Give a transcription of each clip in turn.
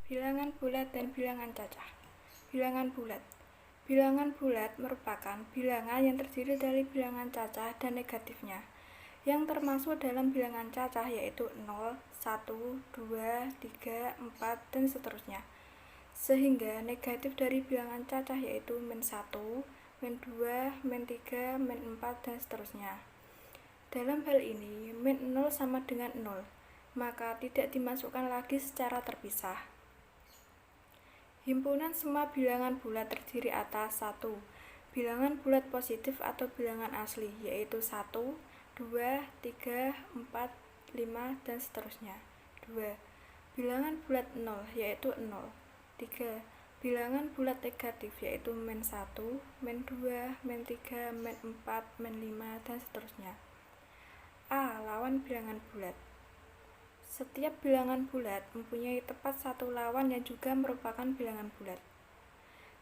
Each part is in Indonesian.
Bilangan bulat dan bilangan cacah. Bilangan bulat. Bilangan bulat merupakan bilangan yang terdiri dari bilangan cacah dan negatifnya, yang termasuk dalam bilangan cacah yaitu 0, 1, 2, 3, 4, dan seterusnya. Sehingga negatif dari bilangan cacah yaitu -1, -2, -3, -4, dan seterusnya. Dalam hal ini, -0 sama dengan 0, maka tidak dimasukkan lagi secara terpisah. Himpunan semua bilangan bulat terdiri atas 1. Bilangan bulat positif atau bilangan asli, yaitu 1, 2, 3, 4, 5, dan seterusnya. 2. Bilangan bulat 0, yaitu 0. 3. Bilangan bulat negatif, yaitu -1, -2, -3, -4, -5, dan seterusnya. A. Lawan bilangan bulat. Setiap bilangan bulat mempunyai tepat satu lawan yang juga merupakan bilangan bulat.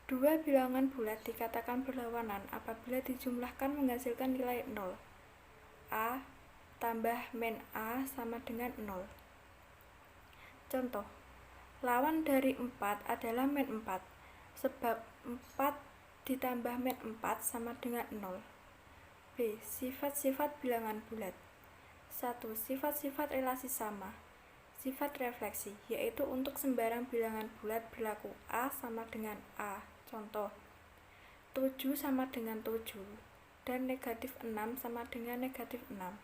Dua bilangan bulat dikatakan berlawanan apabila dijumlahkan menghasilkan nilai 0. A tambah min A sama dengan 0. Contoh, lawan dari 4 adalah min 4, sebab 4 ditambah min 4 sama dengan 0. B. Sifat-sifat bilangan bulat. 1. Sifat-sifat relasi sama. Sifat refleksi, yaitu untuk sembarang bilangan bulat berlaku A sama dengan A. Contoh, 7 sama dengan 7, dan negatif 6 sama dengan negatif 6.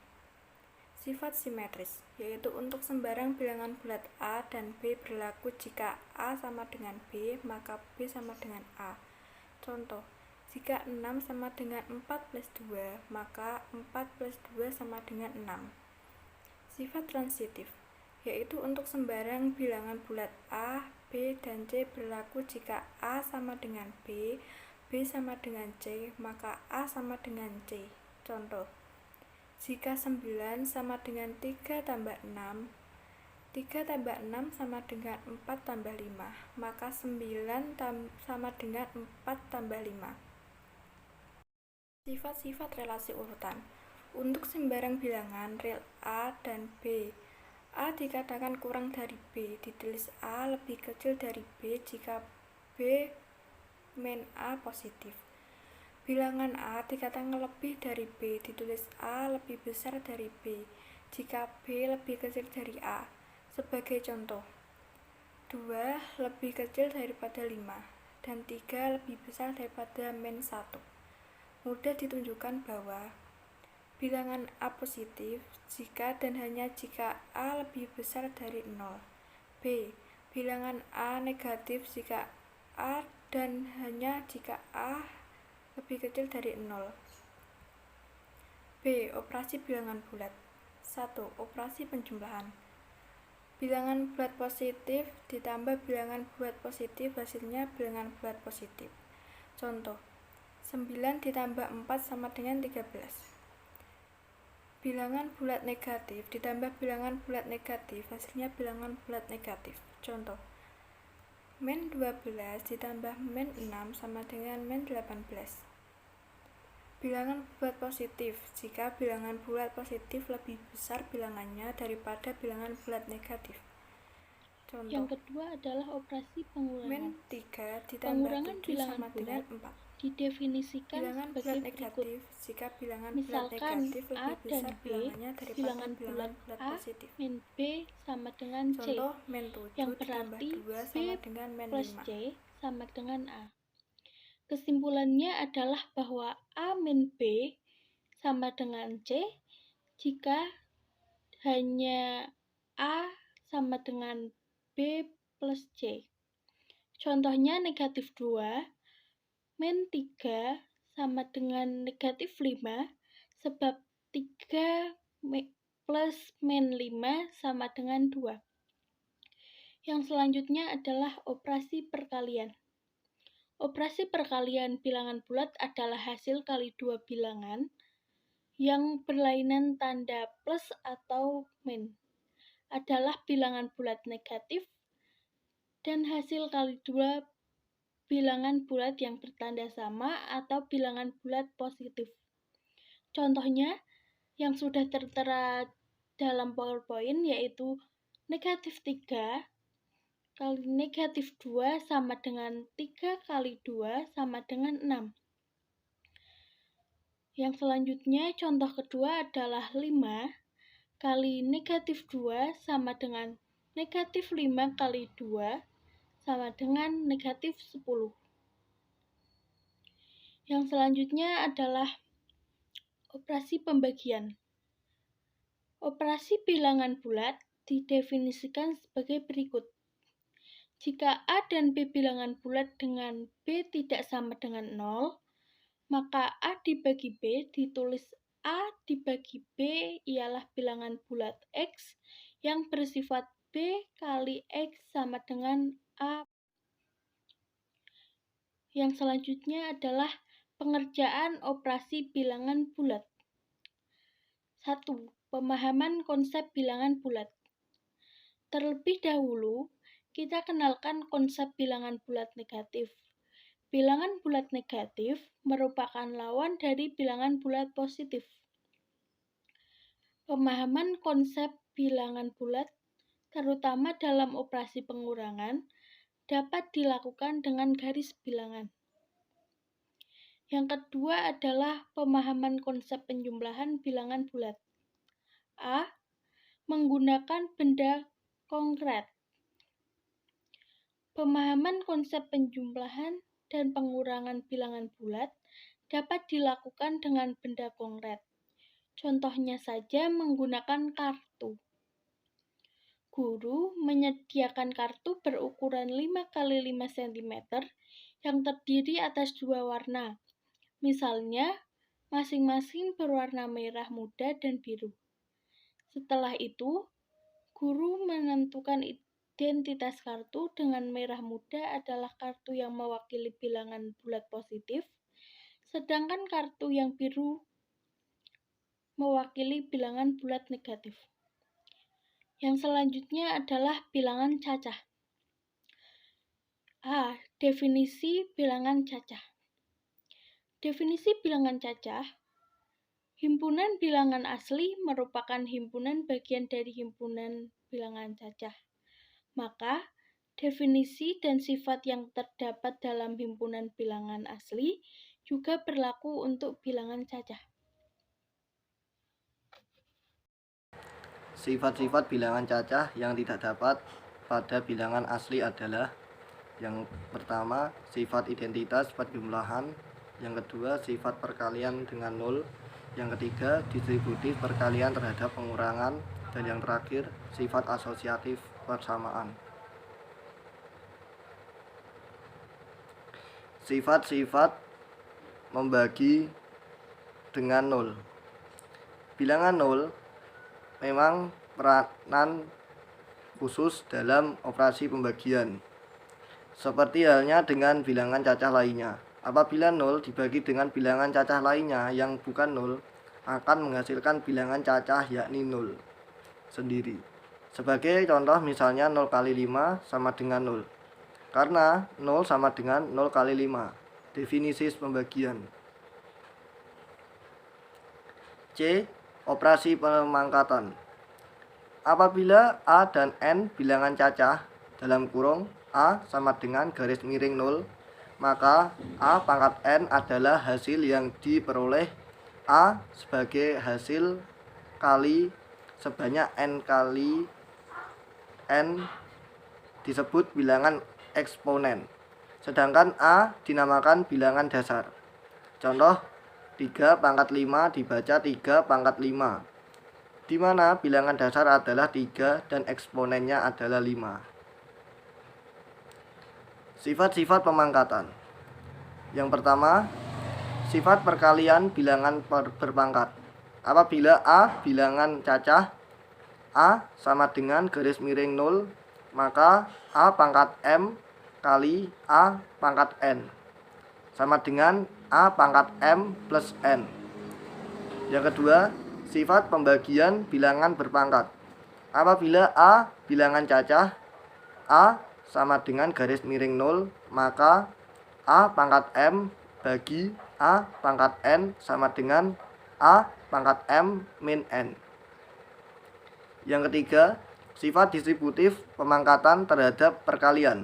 Sifat simetris, yaitu untuk sembarang bilangan bulat A dan B berlaku jika A sama dengan B, maka B sama dengan A. Contoh, jika 6 sama dengan 4 plus 2, maka 4 plus 2 sama dengan 6. Sifat transitif, yaitu untuk sembarang bilangan bulat A, B, dan C berlaku jika A sama dengan B, B sama dengan C, maka A sama dengan C. Contoh, jika 9 sama dengan 3 tambah 6, 3 tambah 6 sama dengan 4 tambah 5, maka 9 sama dengan 4 tambah 5. Sifat-sifat relasi urutan. Untuk sembarang bilangan real A dan B, A dikatakan kurang dari B, ditulis A lebih kecil dari B jika B min A positif. Bilangan A dikatakan lebih dari B, ditulis A lebih besar dari B jika B lebih kecil dari A. Sebagai contoh, 2 lebih kecil daripada 5, dan 3 lebih besar daripada min 1. Mudah ditunjukkan bahwa bilangan A positif jika dan hanya jika A lebih besar dari 0. B. Bilangan A negatif jika A dan hanya jika A lebih kecil dari 0. B. Operasi bilangan bulat. 1. Operasi penjumlahan. Bilangan bulat positif ditambah bilangan bulat positif hasilnya bilangan bulat positif. Contoh, 9 ditambah 4 sama dengan 13. Bilangan bulat negatif ditambah bilangan bulat negatif hasilnya bilangan bulat negatif. Contoh, min 12 ditambah min 6 sama dengan min 18. Bilangan bulat positif jika bilangan bulat positif lebih besar bilangannya daripada bilangan bulat negatif. Contoh, yang kedua adalah operasi pengurangan. Min 3 ditambah Pengurangan 7 bilangan sama dengan bulat 4. Didefinisikan Bilangan bulat sebagai berikut. negatif jika bilangan bulat Misalkan negatif A lebih dan besar B, bilangannya daripada bilangan bilangan bulat bulat A positif. min B sama dengan C, Contoh, min 7 yang ditambah berarti 2 B sama dengan min plus 5. C sama dengan A. Kesimpulannya adalah bahwa A min B sama dengan C jika hanya A sama dengan B plus C. Contohnya negatif 2 min 3 sama dengan negatif 5, sebab 3 plus min 5 sama dengan 2. Yang selanjutnya adalah operasi perkalian. Operasi perkalian bilangan bulat adalah hasil kali dua bilangan yang berlainan tanda plus atau min adalah bilangan bulat negatif, dan hasil kali dua bilangan bulat yang bertanda sama atau bilangan bulat positif. Contohnya yang sudah tertera dalam PowerPoint yaitu negatif 3 kali negatif 2 sama dengan 3 kali 2 sama dengan 6. Yang selanjutnya, contoh kedua adalah 5 kali negatif 2 sama dengan negatif 5 kali 2 sama dengan negatif 10. Yang selanjutnya adalah operasi pembagian. Operasi bilangan bulat didefinisikan sebagai berikut. Jika A dan B bilangan bulat dengan B tidak sama dengan 0, maka A dibagi B ditulis A dibagi B ialah bilangan bulat X yang bersifat B kali X sama dengan A. Yang selanjutnya adalah pengerjaan operasi bilangan bulat. 1. Pemahaman konsep bilangan bulat. Terlebih dahulu, kita kenalkan konsep bilangan bulat negatif. Bilangan bulat negatif merupakan lawan dari bilangan bulat positif. Pemahaman konsep bilangan bulat, terutama dalam operasi pengurangan, dapat dilakukan dengan garis bilangan. Yang kedua adalah pemahaman konsep penjumlahan bilangan bulat. A. Menggunakan benda konkret. Pemahaman konsep penjumlahan dan pengurangan bilangan bulat dapat dilakukan dengan benda konkret. Contohnya saja menggunakan kartu. Guru menyediakan kartu berukuran 5 x 5 cm yang terdiri atas 2 warna. Misalnya, masing-masing berwarna merah muda dan biru. Setelah itu, guru menentukan identitas kartu dengan merah muda adalah kartu yang mewakili bilangan bulat positif, sedangkan kartu yang biru mewakili bilangan bulat negatif. Yang selanjutnya adalah bilangan cacah. A. Definisi bilangan cacah. Definisi bilangan cacah, himpunan bilangan asli merupakan himpunan bagian dari himpunan bilangan cacah. Maka, definisi dan sifat yang terdapat dalam himpunan bilangan asli juga berlaku untuk bilangan cacah. Sifat-sifat bilangan cacah yang tidak dapat pada bilangan asli adalah: yang pertama, sifat identitas perjumlahan; yang kedua, sifat perkalian dengan 0; yang ketiga, distributif perkalian terhadap pengurangan; dan yang terakhir, sifat asosiatif persamaan. Sifat-sifat membagi dengan 0. Bilangan 0 memang peranan khusus dalam operasi pembagian, seperti halnya dengan bilangan cacah lainnya. Apabila 0 dibagi dengan bilangan cacah lainnya yang bukan 0, akan menghasilkan bilangan cacah yakni 0 sendiri. Sebagai contoh misalnya 0 kali 5 sama dengan 0, karena 0 sama dengan 0 kali 5. Definisi pembagian. C. Operasi pemangkatan. Apabila A dan N bilangan cacah dalam kurung A sama dengan garis miring 0, maka A pangkat N adalah hasil yang diperoleh A sebagai hasil kali sebanyak N kali N disebut bilangan eksponen, sedangkan A dinamakan bilangan dasar. Contoh, 3 pangkat 5 dibaca 3 pangkat 5, di mana bilangan dasar adalah 3 dan eksponennya adalah 5. Sifat-sifat pemangkatan. Yang pertama, sifat perkalian bilangan berpangkat. Apabila A bilangan cacah, A sama dengan garis miring 0, maka A pangkat M kali A pangkat N sama dengan A pangkat M plus N. Yang kedua, sifat pembagian bilangan berpangkat. Apabila A bilangan cacah, A sama dengan garis miring 0, maka A pangkat M bagi A pangkat N sama dengan A pangkat M min N. Yang ketiga, sifat distributif pemangkatan terhadap perkalian.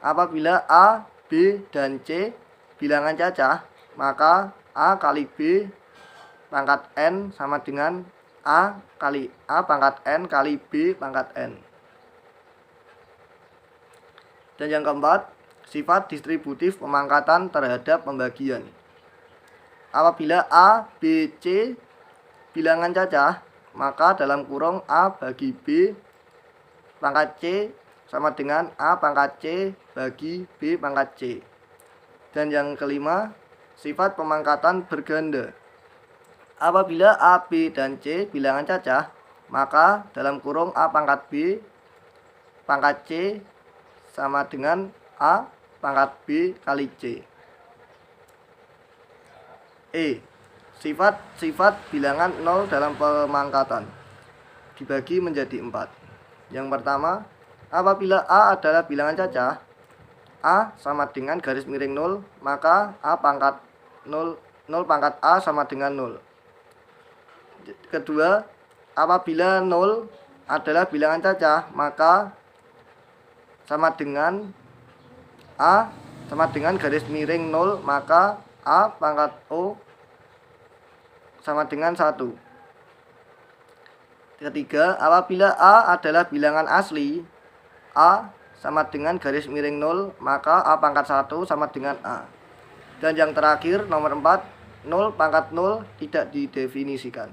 Apabila A, B, dan C bilangan cacah, maka A kali B pangkat N sama dengan A kali A pangkat N kali B pangkat N. Dan yang keempat, sifat distributif pemangkatan terhadap pembagian. Apabila A, B, C bilangan cacah, maka dalam kurung A bagi B pangkat C sama dengan A pangkat C bagi B pangkat C. Dan yang kelima, sifat pemangkatan berganda. Apabila A, B, dan C bilangan cacah, maka dalam kurung A pangkat B pangkat C sama dengan A pangkat B kali C. Sifat-sifat bilangan 0 dalam pemangkatan dibagi menjadi 4. Yang pertama, apabila A adalah bilangan cacah, A sama dengan garis miring 0, maka A pangkat 0 pangkat A sama dengan 0. Kedua, apabila 0 adalah bilangan cacah, maka sama dengan A sama dengan garis miring 0, maka A pangkat O sama dengan 1. Ketiga, apabila A adalah bilangan asli, A sama dengan garis miring 0, maka A pangkat 1 sama dengan A. Dan yang terakhir, nomor 4, 0 pangkat 0 tidak didefinisikan.